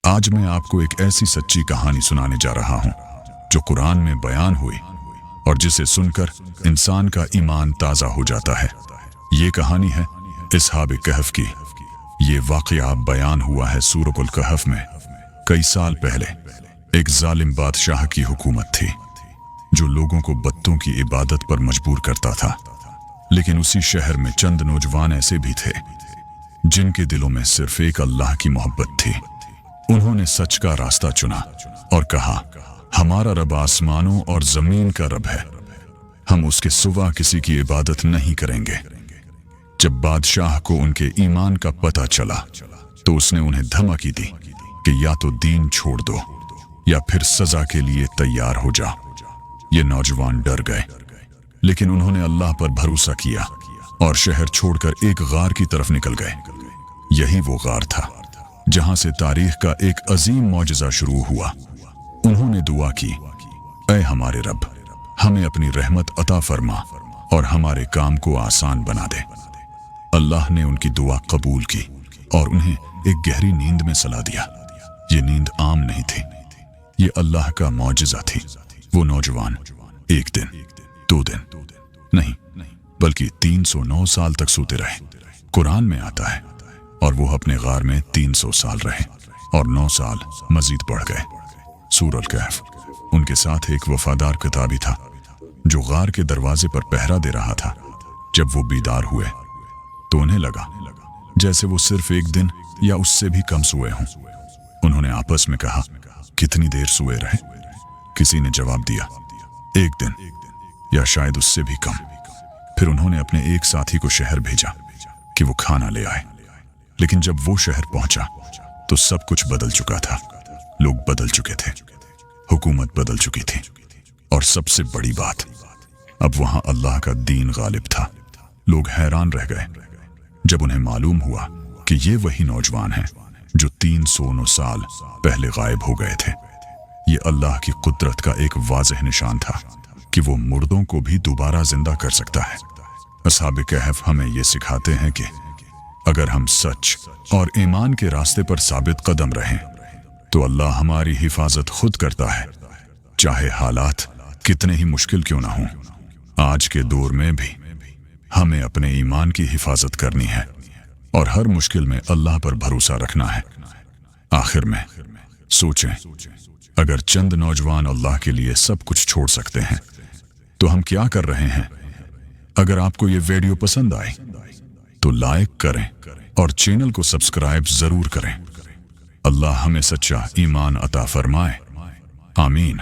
आज मैं आपको एक ऐसी सच्ची कहानी सुनाने जा रहा हूं जो कुरान में बयान हुई और जिसे सुनकर इंसान का ईमान ताज़ा हो जाता है। ये कहानी है अस्हाब कहफ की। ये वाक़या बयान हुआ है सूरह अल कहफ में। कई साल पहले एक जालिम बादशाह की हुकूमत थी जो लोगों को बत्तों की इबादत पर मजबूर करता था। लेकिन उसी शहर में चंद नौजवान ऐसे भी थे जिनके दिलों में सिर्फ एक अल्लाह की मोहब्बत थी। उन्होंने सच का रास्ता चुना और कहा, हमारा रब आसमानों और जमीन का रब है, हम उसके सिवा किसी की इबादत नहीं करेंगे। जब बादशाह को उनके ईमान का पता चला तो उसने उन्हें धमकी दी कि या तो दीन छोड़ दो या फिर सजा के लिए तैयार हो जाओ। ये नौजवान डर गए, लेकिन उन्होंने अल्लाह पर भरोसा किया और शहर छोड़कर एक गार की तरफ निकल गए। यही वो गार था जहां से तारीख का एक अजीम मौजज़ा शुरू हुआ। उन्होंने दुआ की, ऐ हमारे रब, हमें अपनी रहमत अता फरमा और हमारे काम को आसान बना दे। अल्लाह ने उनकी दुआ कबूल की और उन्हें एक गहरी नींद में सला दिया। ये नींद आम नहीं थी, ये अल्लाह का मौजज़ा थी। वो नौजवान एक दिन, 2 दिन नहीं बल्कि 309 साल तक सोते रहे। कुरान में आता है और वो अपने गार में 300 साल रहे और 9 साल मजीद बढ़ गए। सूरह अल कहफ। उनके साथ एक वफादार किताबी था जो गार के दरवाजे पर पहरा दे रहा था। जब वो बीदार हुए तो उन्हें लगा जैसे वो सिर्फ एक दिन या उससे भी कम सोए हों। उन्होंने आपस में कहा, कितनी देर सोए रहे? किसी ने जवाब दिया, 1 दिन या शायद उससे भी कम। फिर उन्होंने अपने एक साथी को शहर भेजा कि वो खाना ले आए। लेकिन जब वो शहर पहुंचा तो सब कुछ बदल चुका था। लोग बदल चुके थे, हुकूमत बदल चुकी थी और सबसे बड़ी बात, अब वहां अल्लाह का दीन गालिब था। लोग हैरान रह गए जब उन्हें मालूम हुआ कि ये वही नौजवान हैं जो 309 साल पहले गायब हो गए थे। ये अल्लाह की कुदरत का एक वाज़ेह निशान था कि वो मुर्दों को भी दोबारा जिंदा कर सकता है। अस्हाब कहफ हमें ये सिखाते हैं कि अगर हम सच और ईमान के रास्ते पर साबित कदम रहें तो अल्लाह हमारी हिफाजत खुद करता है, चाहे हालात कितने ही मुश्किल क्यों ना हों। आज के दौर में भी हमें अपने ईमान की हिफाजत करनी है और हर मुश्किल में अल्लाह पर भरोसा रखना है। आखिर में सोचें, अगर चंद नौजवान अल्लाह के लिए सब कुछ छोड़ सकते हैं तो हम क्या कर रहे हैं? अगर आपको ये वीडियो पसंद आए तो लाइक करें और चैनल को सब्सक्राइब जरूर करें। अल्लाह हमें सच्चा ईमान अता फरमाए। आमीन।